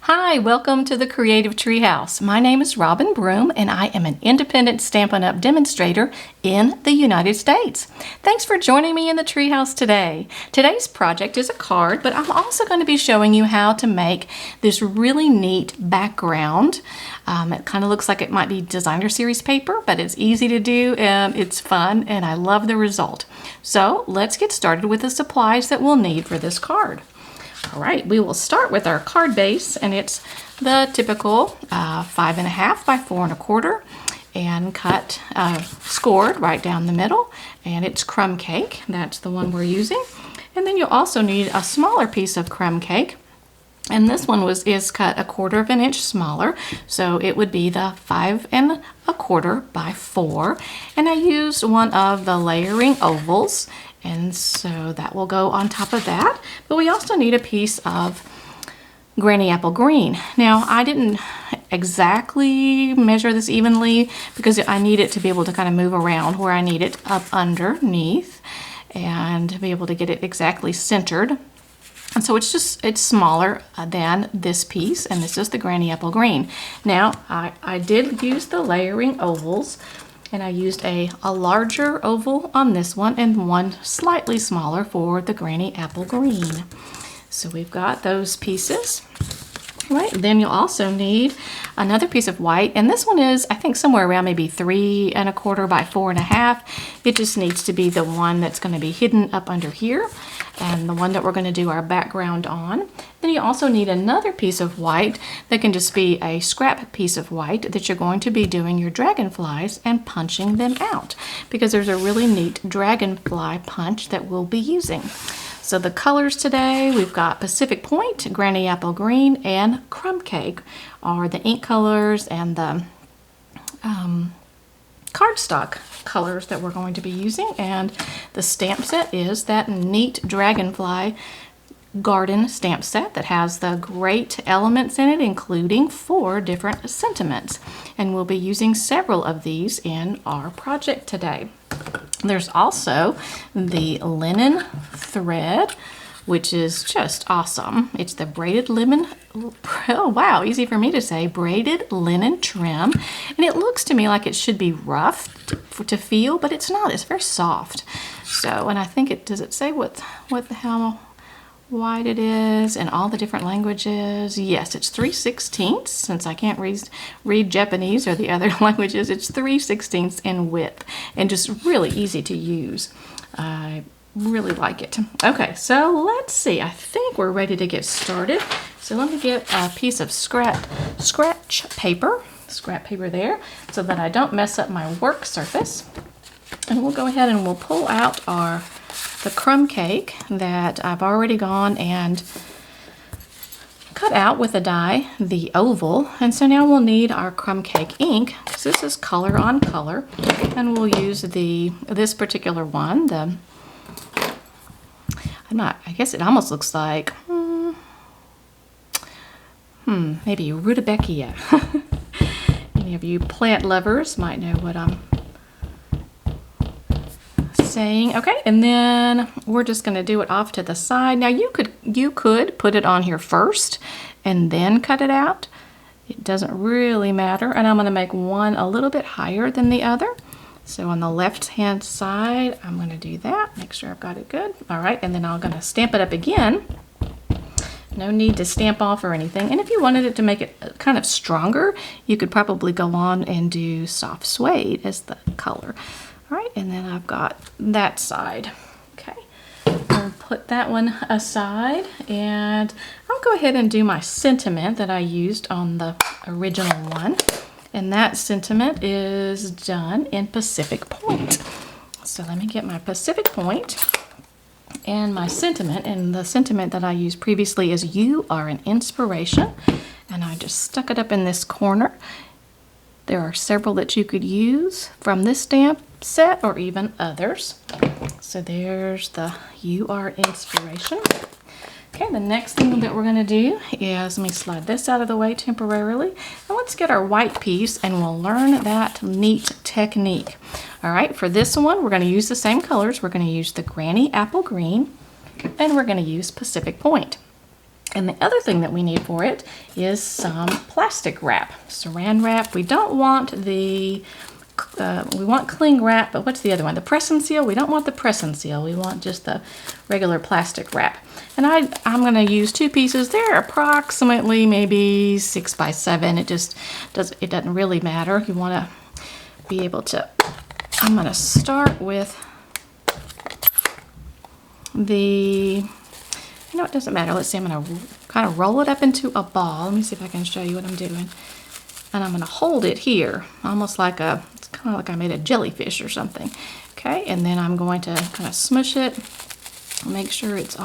Hi, welcome to the Creative Treehouse. My name is Robin Broom and I am an independent Stampin' Up! Demonstrator in the United States. Thanks for joining me in the Treehouse today. Today's project is a card, but I'm also going to be showing you how to make this really neat background. It kind of looks like it might be designer series paper, but it's easy to do and it's fun and I love the result. So let's get started with the supplies that we'll need for this card. All right, we will start with our card base, and it's the typical 5.5 by 4.25 and cut, scored right down the middle, and it's Crumb Cake. That's the one we're using. And then you'll also need a smaller piece of Crumb Cake, and this one is cut 1/4 inch smaller, so it would be the 5.25 by 4. And I used one of the layering ovals, and so that will go on top of that. But we also need a piece of Granny Apple Green. Now, I didn't exactly measure this evenly because I need it to be able to kind of move around where I need it up underneath and be able to get it exactly centered. And so it's smaller than this piece, and this is the Granny Apple Green. Now, I did use the layering ovals, and I used a larger oval on this one and one slightly smaller for the Granny Apple Green. So we've got those pieces. Right, then you'll also need another piece of white, and this one is, I think, somewhere around maybe 3.25 by 4.5. It just needs to be the one that's going to be hidden up under here, and the one that we're going to do our background on. Then you also need another piece of white that can just be a scrap piece of white that you're going to be doing your dragonflies and punching them out, because there's a really neat dragonfly punch that we'll be using. So the colors today, we've got Pacific Point, Granny Apple Green, and Crumb Cake are the ink colors and the cardstock colors that we're going to be using. And the stamp set is that neat Dragonfly Garden stamp set that has the great elements in it, including 4 different sentiments. And we'll be using several of these in our project today. There's also the linen thread, which is just awesome. It's the braided linen, oh wow, easy for me to say, braided linen trim. And it looks to me like it should be rough to feel, but it's not. It's very soft. So, and I think does it say how wide it is in all the different languages? Yes, it's 3/16. Since I can't read Japanese or the other languages, it's 3/16 in width and just really easy to use. I really like it. Okay, so let's see. I think we're ready to get started. So let me get a piece of scrap paper there so that I don't mess up my work surface. And we'll go ahead and we'll pull out the Crumb Cake that I've already gone and cut out with a die, the oval. And so now we'll need our Crumb Cake ink, because this is color on color. And we'll use this particular one, I guess it almost looks like, maybe rudbeckia. Any of you plant lovers might know what I'm saying. Okay, and then we're just going to do it off to the side. Now you could put it on here first and then cut it out. It doesn't really matter. And I'm going to make one a little bit higher than the other. So on the left hand side, I'm going to do that. Make sure I've got it good. All right, and then I'm going to stamp it up again. No need to stamp off or anything. And if you wanted it to make it kind of stronger, you could probably go on and do soft suede as the color. All right, and then I've got that side. Okay, I'll put that one aside, and I'll go ahead and do my sentiment that I used on the original one. And that sentiment is done in Pacific Point. So let me get my Pacific Point and my sentiment. And the sentiment that I used previously is "You are an inspiration." And I just stuck it up in this corner. There are several that you could use from this stamp set or even others. So there's the "You are inspiration." Okay, the next thing that we're going to do is, let me slide this out of the way temporarily, and let's get our white piece and we'll learn that neat technique. All right, for this one, we're going to use the same colors. We're going to use the Granny Apple Green, and we're going to use Pacific Point. And the other thing that we need for it is some plastic wrap, saran wrap. We don't want the, we want cling wrap, but what's the other one? The press and seal? We don't want the press and seal. We want just the regular plastic wrap. And I'm going to use 2 pieces. They're approximately maybe 6 by 7. It doesn't really matter. You want to be able to, I'm going to start with the, you know, it doesn't matter. Let's see, I'm going to kind of roll it up into a ball. Let me see if I can show you what I'm doing. And I'm going to hold it here, almost like it's kind of like I made a jellyfish or something. Okay, and then I'm going to kind of smush it. Make sure it's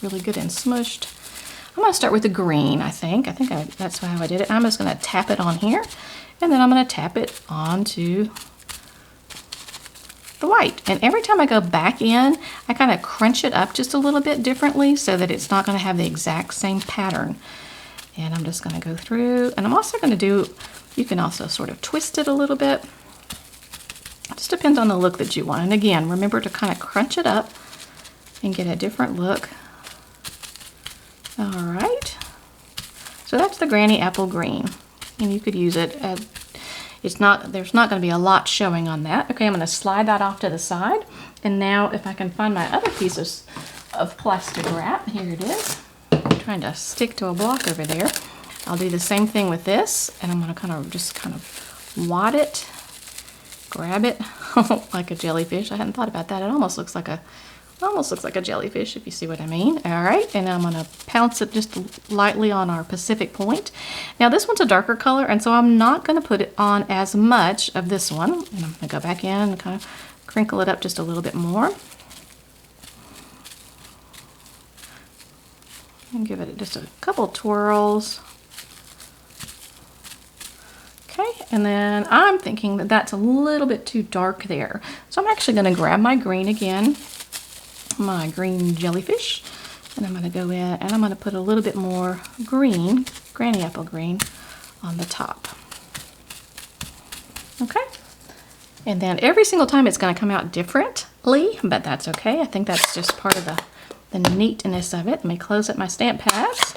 really good and smushed. I'm going to start with the green, I think. That's how I did it. I'm just going to tap it on here, and then I'm going to tap it onto the white. And every time I go back in, I kind of crunch it up just a little bit differently so that it's not going to have the exact same pattern. And I'm just going to go through, and I'm also going to do, you can also sort of twist it a little bit. It just depends on the look that you want. And again, remember to kind of crunch it up and get a different look. All right. So that's the Granny Apple Green. And you could use it as, there's not going to be a lot showing on that. Okay, I'm going to slide that off to the side. And now if I can find my other pieces of plastic wrap, here it is. I'm trying to stick to a block over there. I'll do the same thing with this, and I'm going to kind of wad it, grab it like a jellyfish. I hadn't thought about that. It almost looks like a jellyfish, if you see what I mean. All right, and I'm going to pounce it just lightly on our Pacific Point. Now this one's a darker color, and so I'm not going to put it on as much of this one. And I'm going to go back in and kind of crinkle it up just a little bit more. And give it just a couple twirls. Okay, and then I'm thinking that that's a little bit too dark there. So I'm actually going to grab my green again, my green jellyfish, and I'm going to go in and I'm going to put a little bit more green, Granny Apple Green, on the top. Okay, and then every single time it's going to come out differently, but that's okay. I think that's just part of the neatness of it. Let me close up my stamp pads.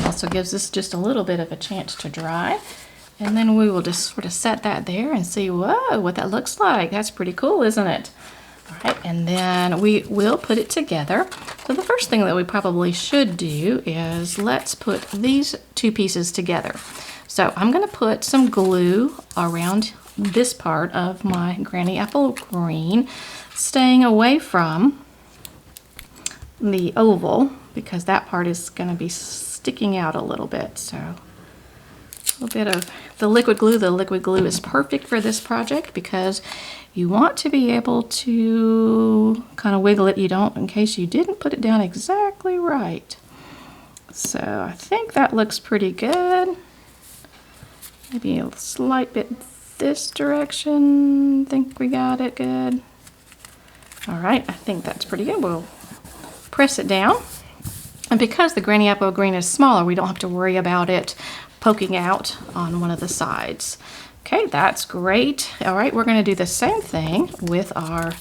Also gives this just a little bit of a chance to dry. And then we will just sort of set that there and see, whoa, what that looks like. That's pretty cool, isn't it? All right, and then we will put it together. So the first thing that we probably should do is let's put these 2 pieces together. So I'm going to put some glue around this part of my Granny Apple Green, staying away from the oval because that part is going to be sticking out a little bit. So a little bit of the liquid glue. The liquid glue is perfect for this project because you want to be able to kind of wiggle it. You don't, in case you didn't put it down exactly right. So I think that looks pretty good. Maybe a slight bit this direction. Think we got it good. All right, I think that's pretty good. We'll press it down. And because the Granny Apple Green is smaller, we don't have to worry about it poking out on one of the sides. Okay, that's great. All right, we're going to do the same thing with our,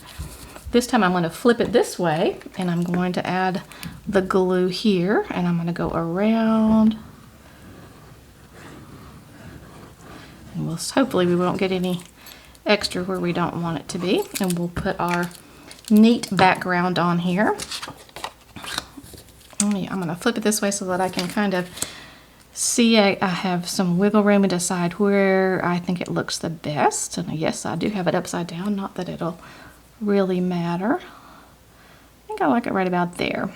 this time I'm going to flip it this way, and I'm going to add the glue here, and I'm going to go around. And hopefully we won't get any extra where we don't want it to be. And we'll put our neat background on here. I'm going to flip it this way so that I can kind of see. I have some wiggle room to decide where I think it looks the best. And yes, I do have it upside down, not that it'll really matter. I think I like it right about there.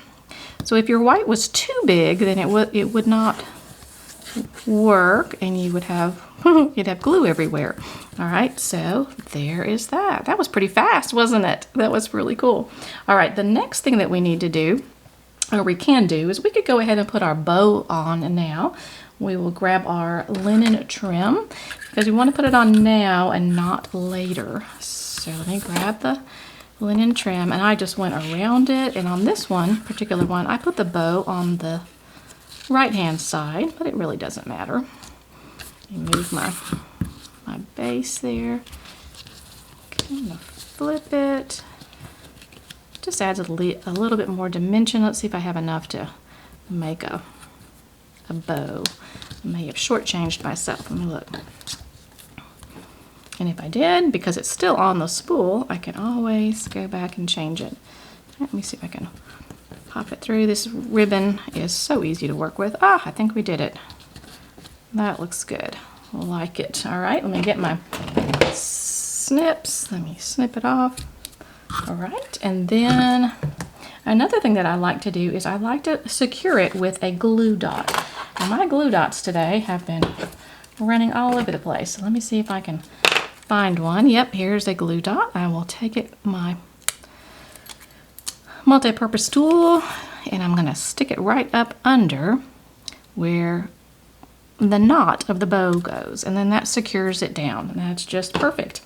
So if your white was too big, then it would not work, and you would have you'd have glue everywhere. All right, so there is that. That was pretty fast, wasn't it? That was really cool. All right, the next thing that we need to do, or we can do, is we could go ahead and put our bow on now. We will grab our linen trim because we want to put it on now and not later. So let me grab the linen trim, and I just went around it, and on this one, particular one, I put the bow on the right hand side, but it really doesn't matter. Move my base there. Okay, I'm gonna flip it. Just adds a little bit more dimension. Let's see if I have enough to make a bow. I may have shortchanged myself. Let me look. And if I did, because it's still on the spool, I can always go back and change it. Let me see if I can pop it through. This ribbon is so easy to work with. Ah, I think we did it. That looks good. I like it. All right, let me get my snips. Let me snip it off. All right, and then another thing that I like to do is I like to secure it with a glue dot. And my glue dots today have been running all over the place. So let me see if I can find one. Yep, here's a glue dot. I will take it, my multi-purpose tool, and I'm gonna stick it right up under where the knot of the bow goes, and then that secures it down, and that's just perfect.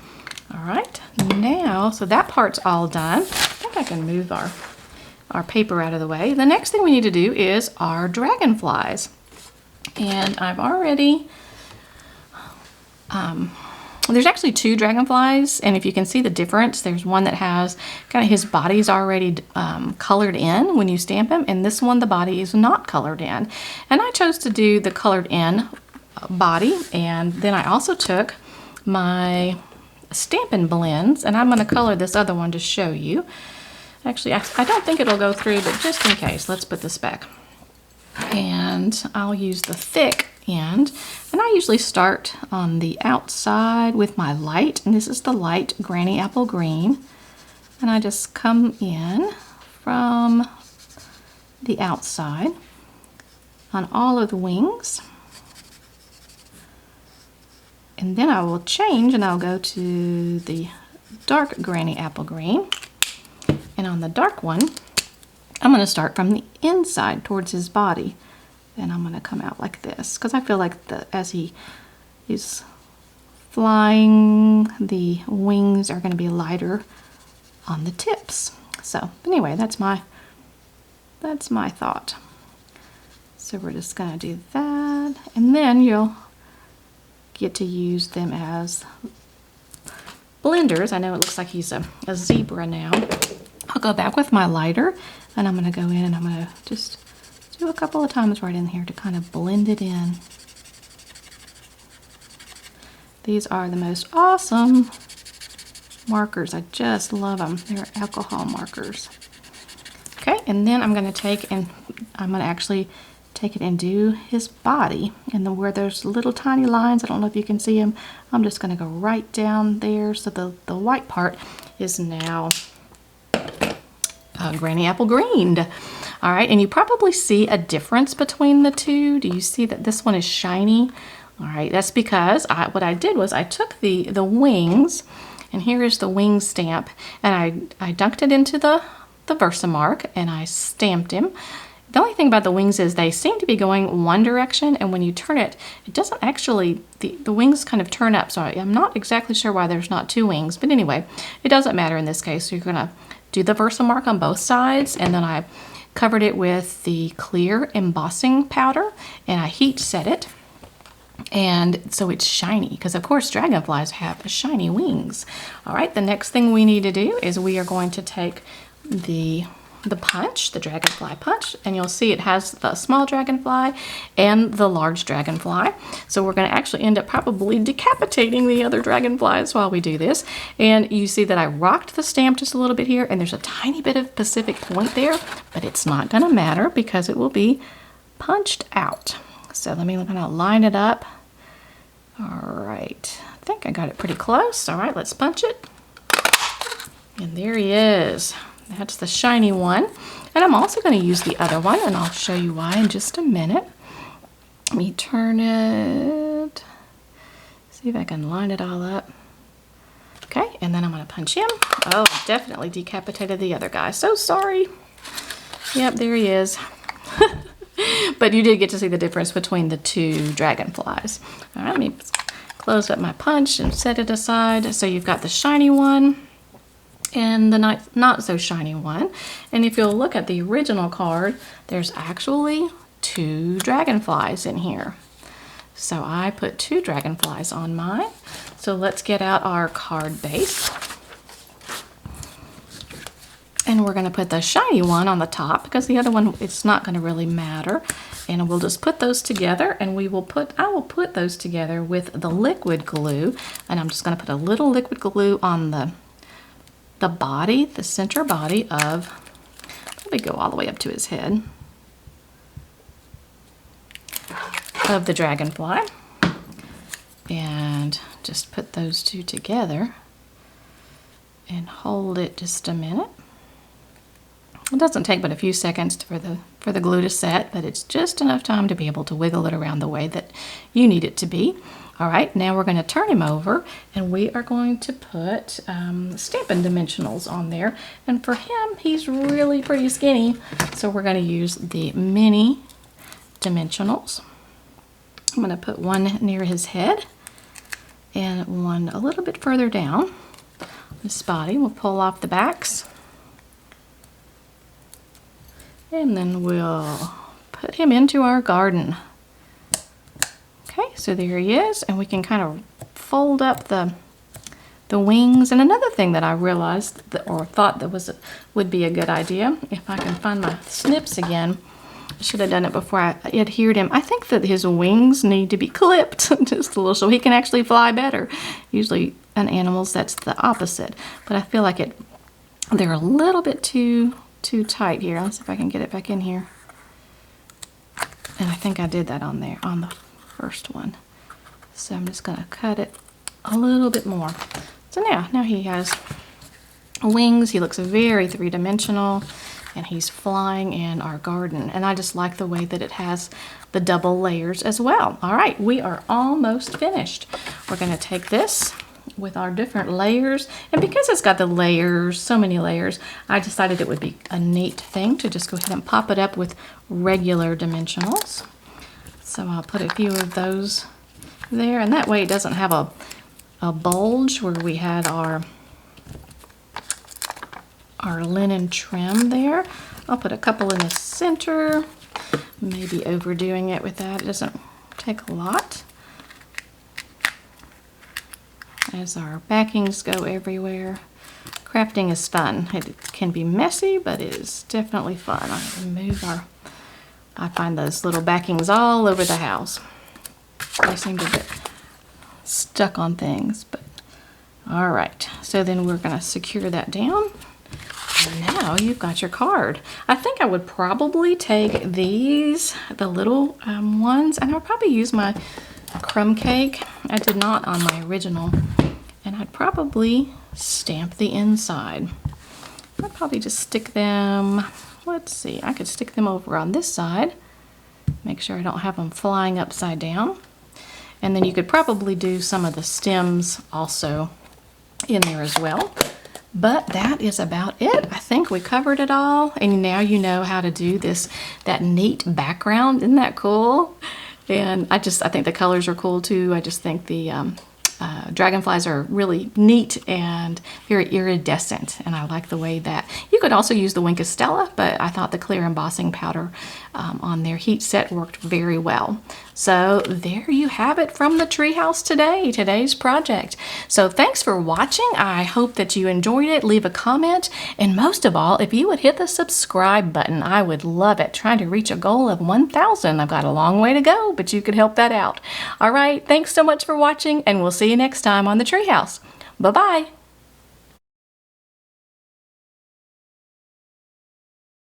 All right, now, so that part's all done. I think I can move our paper out of the way. The next thing we need to do is our dragonflies. And I've already, there's actually 2 dragonflies, and if you can see the difference, there's one that has kind of his body's already colored in when you stamp him, and this one, the body is not colored in. And I chose to do the colored in body, and then I also took my Stampin Blends, and I'm going to color this other one to show you. Actually, I don't think it'll go through, but just in case, let's put this back. And I'll use the thick end, and I usually start on the outside with my light, and this is the light Granny Apple Green, and I just come in from the outside on all of the wings, and then I will change and I'll go to the dark Granny Apple Green, and on the dark one I'm going to start from the inside towards his body, and I'm going to come out like this because I feel like as he is flying, the wings are going to be lighter on the tips. So anyway, that's my thought. So we're just going to do that, and then you'll get to use them as blenders. I know it looks like he's a zebra now. I'll go back with my lighter, and I'm going to go in and I'm going to just do a couple of times right in here to kind of blend it in. These are the most awesome markers. I just love them. They're alcohol markers. Okay, and then I'm going to take and I'm going to actually take it and do his body, and then where there's little tiny lines, I don't know if you can see them, I'm just going to go right down there, so the white part is now Granny Apple Greened. All right, and you probably see a difference between the two. Do you see that this one is shiny? All right, that's because what I did was I took the wings, and here is the wing stamp, and I dunked it into the Versamark, and I stamped him. The only thing about the wings is they seem to be going one direction, and when you turn it, it doesn't actually, the wings kind of turn up. So I'm not exactly sure why there's not 2 wings, but anyway, it doesn't matter in this case. So you're gonna do the Versamark on both sides, and then I covered it with the clear embossing powder, and I heat set it. And so it's shiny, because of course dragonflies have shiny wings. All right, the next thing we need to do is we are going to take the punch, the Dragonfly Punch, and you'll see it has the small dragonfly and the large dragonfly. So we're going to actually end up probably decapitating the other dragonflies while we do this. And you see that I rocked the stamp just a little bit here, and there's a tiny bit of Pacific point there, but it's not going to matter because it will be punched out. So let me kind of line it up. All right, I think I got it pretty close. All right, let's punch it. And there he is. That's the shiny one. And I'm also going to use the other one, and I'll show you why in just a minute. Let me turn it. See if I can line it all up. Okay, and then I'm going to punch him. Oh, definitely decapitated the other guy. So sorry. Yep, there he is. But you did get to see the difference between the 2 dragonflies. All right, let me close up my punch and set it aside. So you've got the shiny one and the not so shiny one. And if you'll look at the original card, there's actually 2 dragonflies in here. So I put 2 dragonflies on mine. So let's get out our card base. and we're going to put the shiny one on the top because the other one, it's not going to really matter. And we'll just put those together, and I will put those together with the liquid glue. And I'm just going to put a little liquid glue on the body, the center body of, probably go all the way up to his head, of the dragonfly. And just put those two together and hold it just a minute. It doesn't take but a few seconds for the glue to set, but it's just enough time to be able to wiggle it around the way that you need it to be. All right, now we're going to turn him over, and we are going to put Stampin Dimensionals on there. And for him, he's really pretty skinny, so we're going to use the mini Dimensionals. I'm going to put one near his head and one a little bit further down his body. We'll pull off the backs, and then we'll put him into our garden. Okay, so there he is, and we can kind of fold up the wings. And another thing that I realized or thought that would be a good idea, if I can find my snips again. I should have done it before I adhered him. I think that his wings need to be clipped just a little so he can actually fly better. Usually in animals that's the opposite, but I feel like they're a little bit too tight here. Let's see if I can get it back in here. And I think I did that on there on the first one. So I'm just going to cut it a little bit more. So now he has wings. He looks very three-dimensional. And he's flying in our garden. And I just like the way that it has the double layers as well. All right, we are almost finished. We're going to take this with our different layers. And because it's got the layers, so many layers, I decided it would be a neat thing to just go ahead and pop it up with regular dimensionals. So I'll put a few of those there. And that way it doesn't have a bulge where we had our linen trim there. I'll put a couple in the center, maybe overdoing it with that. It doesn't take a lot. As our backings go everywhere. Crafting is fun. It can be messy, but it is definitely fun. I find those little backings all over the house. They seem to get stuck on things, but all right. So then we're going to secure that down. And now you've got your card. I think I would probably take these, the little ones, and I'll probably use my Crumb Cake. I did not on my original. And I'd probably stamp the inside. I'd probably just stick them, let's see, I could stick them over on this side. Make sure I don't have them flying upside down. And then you could probably do some of the stems also in there as well. But that is about it. I think we covered it all. And now you know how to do that neat background. Isn't that cool? And I think the colors are cool too. I just think the dragonflies are really neat and very iridescent, and I like the way that you could also use the Wink of Stella, but I thought the clear embossing powder on their heat set worked very well. So there you have it from the treehouse today's project. So thanks for watching. I hope that you enjoyed it. Leave a comment, and most of all, if you would hit the subscribe button, I would love it. Trying to reach a goal of 1,000. I've got a long way to go, but you could help that out. All right, thanks so much for watching, and we'll see you next time on the treehouse. Bye-bye.